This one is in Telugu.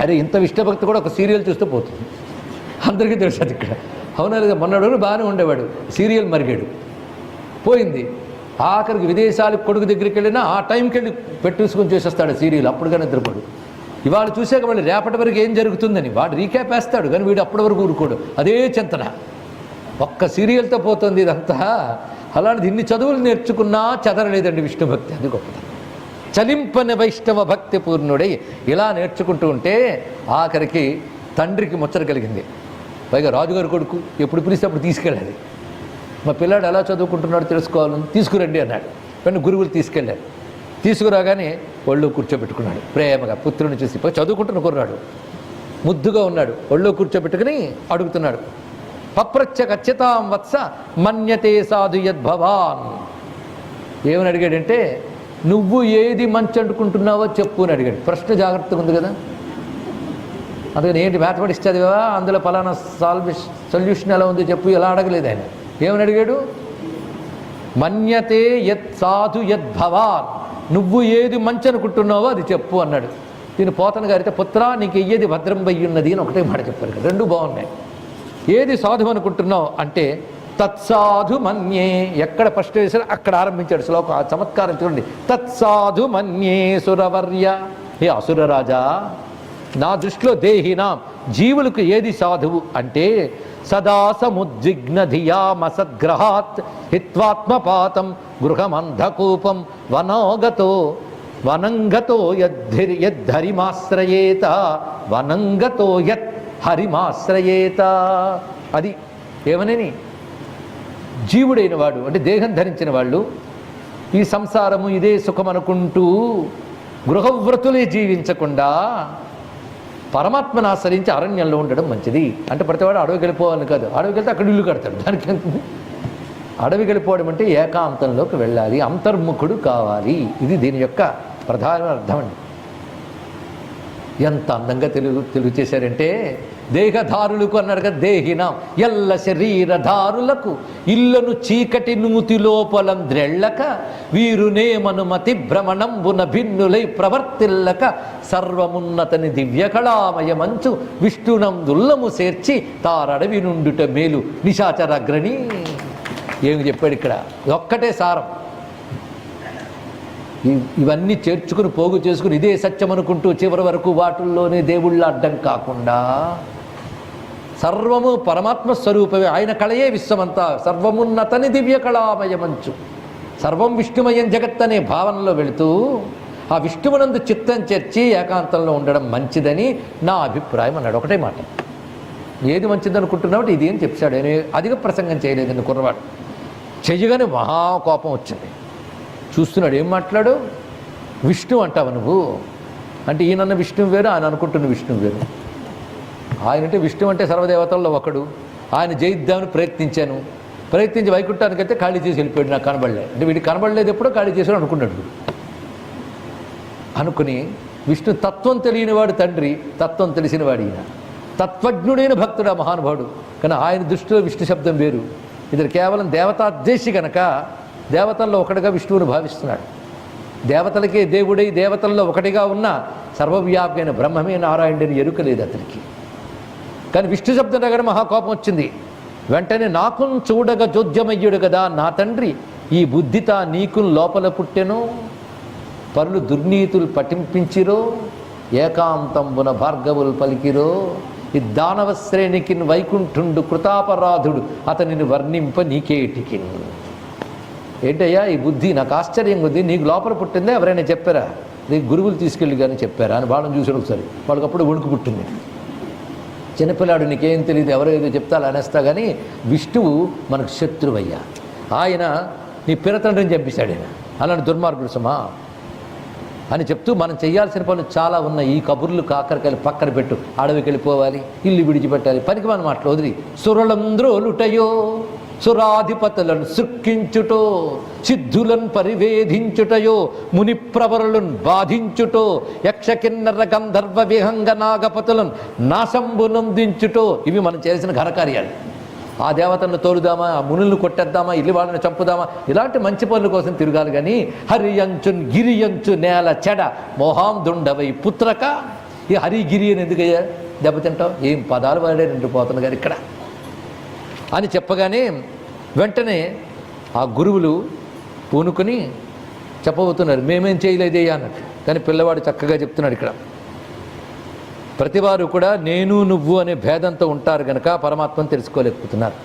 అరే ఇంత విష్ణుభక్తి కూడా ఒక సీరియల్ చూస్తూ పోతుంది, అందరికీ తెలుసు అది. ఇక్కడ అవునా లేదా? మొన్నడు బాగానే ఉండేవాడు, సీరియల్ మరిగాడు, పోయింది. ఆఖరికి విదేశాలకు కొడుకు దగ్గరికి వెళ్ళినా ఆ టైంకి వెళ్ళి పెట్టేసుకొని చేసేస్తాడు సీరియల్, అప్పుడుగా నిద్రపోడు. ఇవాళ చూసాక మళ్ళీ రేపటి వరకు ఏం జరుగుతుందని వాడు రీక్యాప్ వేస్తాడు, కానీ వీడు అప్పటి వరకు ఊరుకోడు. అదే చింతన, ఒక్క సీరియల్తో పోతుంది ఇదంతా. అలాంటిది ఇన్ని చదువులు నేర్చుకున్నా చదవలేదండి విష్ణుభక్తి, అది గొప్పది. చలింపని వైష్ణవ భక్తి పూర్ణుడై ఇలా నేర్చుకుంటూ ఉంటే ఆఖరికి తండ్రికి ముచ్చట కలిగింది. పైగా రాజుగారి కొడుకు, ఎప్పుడు పిలిస్తే అప్పుడు తీసుకెళ్ళాలి. మా పిల్లాడు ఎలా చదువుకుంటున్నాడో తెలుసుకోవాలని తీసుకురండి అన్నాడు. కానీ గురువులు తీసుకెళ్ళారు. తీసుకురాగానే ఒళ్ళో కూర్చోబెట్టుకున్నాడు ప్రేమగా. పుత్రుని చూసి చదువుకుంటున్న కుర్రాడు ముద్దుగా ఉన్నాడు, ఒళ్ళో కూర్చోబెట్టుకుని అడుగుతున్నాడు. పప్రచ్చ ఖచ్చితాం వత్స మన్యతే సాధు యద్భవాన్. ఏమని అడిగాడంటే, నువ్వు ఏది మంచి అనుకుంటున్నావో చెప్పు అని అడిగాడు. ప్రశ్న జాగ్రత్తగా ఉంది కదా. అందుకని ఏంటి మ్యాథమెటిక్స్ చదివా, అందులో ఫలానా సొల్యూషన్ ఎలా ఉంది చెప్పు, ఎలా అడగలేదు ఆయన. ఏమని అడిగాడు? మన్యతే యత్ సాధు యద్భవాన్, నువ్వు ఏది మంచి అనుకుంటున్నావో అది చెప్పు అన్నాడు. దీని పోతన గారితే పుత్రా నీకు ఏది భద్రం బయ్యున్నది అని ఒకటే మాట చెప్పారు కదా, రెండు బాగున్నాయి. ఏది సాధు అనుకుంటున్నావు అంటే తత్సాధు మన్యే, ఎక్కడ ఫస్ట్ వేసారో అక్కడ ఆరంభించాడు శ్లోకం. ఆ చమత్కారం చూడండి. తత్సాధు మన్యే సురవర్య, ఏ అసురరాజా, నా దృష్టిలో దేహినాం జీవులకు ఏది సాధువు అంటే సదా సముద్విగ్న ధియామసద్గ్రహాత్ హిత్వాత్మపాతం గృహమంధకూపం వనంగతో యద్ధరిమాశ్రయేత, వనంగతో యత్ హరిమాశ్రయేత. అది ఏమనని, జీవుడైన వాడు అంటే దేహం ధరించిన వాళ్ళు ఈ సంసారము ఇదే సుఖం అనుకుంటూ గృహవ్రతులే జీవించకుండా పరమాత్మను ఆశ్రయించి అరణ్యంలో ఉండడం మంచిది. అంటే ప్రతివాడు అడవికి వెళ్ళిపోవాలని కాదు, అడవికి వెళ్తే అక్కడ ఇల్లు కడతాడు. దానికి అడవికి వెళ్ళిపోవడం అంటే ఏకాంతంలోకి వెళ్ళాలి, అంతర్ముఖుడు కావాలి. ఇది దీని యొక్క ప్రధాన అర్థం అండి. ఎంత అందంగా తెలుగు చేశారంటే, దేహధారులకు అన్నాడు కదా, దేహినాం ఎల్ల శరీరధారులకు ఇళ్లను చీకటి నూతి లోపలంద్రెళ్ళక వీరునేమనుమతి భ్రమణంబున భిన్నులై ప్రవర్తిల్లక సర్వమున్నతని దివ్యకళామయ మంచు విష్ణునందుల్లము చేర్చి తారడవి నుండుట మేలు నిశాచరగ్రణి. ఏమి చెప్పాడు ఇక్కడ? ఒక్కటే సారం. ఇవన్నీ చేర్చుకుని పోగు చేసుకుని ఇదే సత్యం అనుకుంటూ చివరి వరకు వాటిల్లోనే దేవుళ్ళ అడ్డం కాకుండా సర్వము పరమాత్మ స్వరూపమే, ఆయన కళయే విశ్వమంతా, సర్వమున్నతని దివ్య కళామయమంచు, సర్వం విష్ణుమయం జగత్ అనే భావనలో వెళుతూ ఆ విష్ణువునందు చిత్తం చేర్చి ఏకాంతంలో ఉండడం మంచిదని నా అభిప్రాయం అన్నాడు. ఒకటే మాట. ఏది మంచిది అనుకుంటున్నావు ఇది అని చెప్పాడు. ఆయన అధిక ప్రసంగం చేయలేదండి కుర్రవాడు. చెయ్యగానే మహాకోపం వచ్చింది. చూస్తున్నాడు, ఏం మాట్లాడు, విష్ణు అంటావు నువ్వు అంటే ఈయనన్న విష్ణువు వేరు, ఆయన అనుకుంటున్న విష్ణువు వేరు. ఆయన అంటే విష్ణు అంటే సర్వదేవతల్లో ఒకడు. ఆయన జయిద్దామని ప్రయత్నించి వైకుంఠానికి అయితే ఖాళీ చేసి వెళ్ళిపోయాడు. నాకు కనబడలే అంటే వీడికి కనబడలేదు, ఎప్పుడో ఖాళీ చేసాడు అనుకున్నాడు. అనుకుని విష్ణు తత్వం తెలియనివాడు తండ్రి, తత్వం తెలిసినవాడు ఈయన, తత్వజ్ఞుడైన భక్తుడు ఆ మహానుభావుడు. కానీ ఆయన దృష్టిలో విష్ణు శబ్దం వేరు. ఇది కేవలం దేవతాద్వేషి కనుక దేవతల్లో ఒకటిగా విష్ణువుని భావిస్తున్నాడు. దేవతలకే దేవుడై దేవతల్లో ఒకటిగా ఉన్న సర్వవ్యాప్యమైన బ్రహ్మమే నారాయణుడిని ఎరుకలేదు అతనికి. కానీ విష్ణు శబ్దం దగ్గర మహాకోపం వచ్చింది. వెంటనే నాకున్ చూడగ జోద్యమయ్యుడు కదా నా తండ్రి, ఈ బుద్ధిత నీకున్ లోపల పుట్టెను, పరులు దుర్నీతులు పఠింపించిరో, ఏకాంతంబున భార్గవులు పలికిరో, ఈ దానవ శ్రేణికిన్ వైకుంఠుండు కృతాపరాధుడు అతనిని వర్ణింప నీకేటికి. ఏంటయ్యా ఈ బుద్ధి, నాకు ఆశ్చర్యంగా ఉంది, నీకు లోపల పుట్టిందే ఎవరైనా చెప్పారా, నీకు గురువులు తీసుకెళ్ళి కానీ చెప్పారా అని వాళ్ళని చూసాడు ఒకసారి. వాళ్ళకి అప్పుడు వణుకు పుట్టింది. చిన్నపిల్లాడు నీకేం తెలియదు, ఎవరో ఏదో చెప్తా అలా అనేస్తా, కానీ విష్ణువు మనకు శత్రువయ్యా, ఆయన నీ పిరతండ్రిని చంపేశాడు ఆయన, అలాంటి దుర్మార్గుడు సుమా అని చెప్తూ మనం చేయాల్సిన పనులు చాలా ఉన్నాయి. ఈ కబుర్లు కాకరకాయలు పక్కన పెట్టు, అడవికి వెళ్ళిపోవాలి, ఇల్లు విడిచిపెట్టాలి, పనికి మన మాటలు వదిలి సురళంద్రోలుటయో, సురాధిపతులను సృక్కించుటో, సిద్ధులను పరివేధించుటయో, మునిప్రవరులను బాధించుటో, యక్షకిన్నర గంధర్వ విహంగ నాగపతులను నాశంబునందించుటో, ఇవి మనం చేసిన ఘనకార్యాలు. ఆ దేవతలను తోలుదామా, ఆ మునులను కొట్టేద్దామా, ఇల్లు వాళ్ళని చంపుదామా, ఇలాంటి మంచి పనుల కోసం తిరగాలి. కానీ హరియంచున్ గిరియంచు నేల చెడ మోహాందుండవై పుత్రక, ఈ హరిగిరి అని ఎందుకయ్యా దెబ్బతింటావు? ఏం పదాలు వాడారండి పోతన గారు ఇక్కడ అని చెప్పగానే వెంటనే ఆ గురువులు పూనుకొని చెప్పబోతున్నారు, మేమేం చేయలేదయ్యా అన్నట్టు. కానీ పిల్లవాడు చక్కగా చెప్తున్నాడు ఇక్కడ, ప్రతివారు కూడా నేను నువ్వు అనే భేదంతో ఉంటారు కనుక పరమాత్మను తెలుసుకోలేకపోతున్నారు.